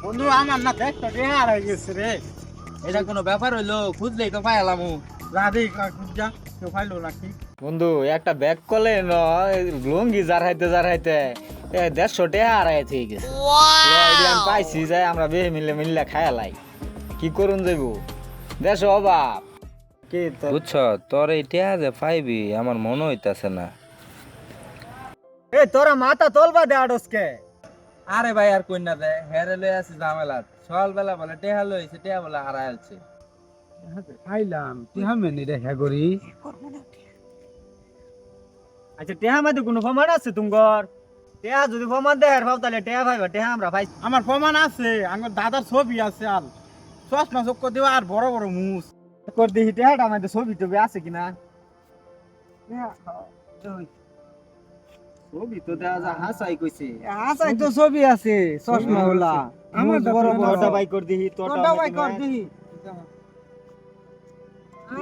বন্ধু আমার না দেখতে বেহার হয়ে গেছে রে। এটা কোনো ব্যাপার হইলো? খুঁজলেই তো পাইলাম। রাধে যা কেউ পাইলো নাকি? বন্ধু একটা ব্যাগ কলে লুঙ্গি জারাইতে 150 টাকা হারাই থেকে গেছে। আমি পাইছি যাই আমরা বেহে মিলে খায়ালাই কি করুন যাইব দেশ অভাব কি তোর বুঝছ তোর এটা যে পাইবি আমার মনে হইতাছে না। এ তোরা মাথা তোলবা দে আড়সকে আরে ভাই আর কই না দে, হেরে লই আছে ঝামেলা। সকালবেলা বলে টেহা লইছে, টেহা বলে হারাই আছে। খাইলাম তুই হামে নি রে হ্যাঁ করি। আচ্ছা টেহা মাঝে কোনো প্রমাণ আছে তুমগর? টেহা যদি প্রমাণ দেয় ভাব তাহলে টেহা ভাইবা টেহা আমরা ভাই আমার প্রমাণ আছে, আমার দাদার ছবি আছে। আর চশমা চক্কর দেওয়া আর বড় বড় মুস কর দেখি টেহাটা আমাদের ছবি টবি আছে কিনা। ছবি তো দেওয়া যা হাসাই কইছে আসাই তো ছবি আছে চশমা ওলা। আমার বড় বড় তোরটা বাই কর দেখি তোরটা ভাই কর দিহি।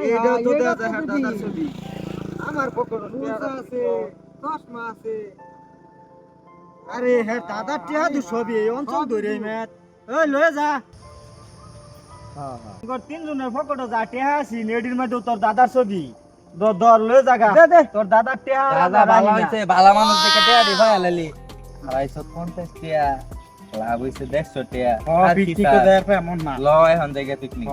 এইটাও তো দেওয়া যায় হাত দাদার ছবি। আমার পকেটে মুসা আছে, চশমা আছে। আরে হ্যাঁ দাদার টেহা দু ছবি এই অঞ্চল ধরে মেট ওই লয়ে যা গর তিনজনের ফটো যা টেহা আছি নেডির মধ্যে তোর দাদার ছবি দর লয়ে জাগা দে দে তোর দাদার টেহা দাদা ভালো হইছে, ভালো মানুষ দেখে টেহা দি ভাই আলালি। 250 টাকা লাভ হইছে 150 টাকা। বিক্রি করে দেয় এমন না। ল এখন জায়গা পিকনিক।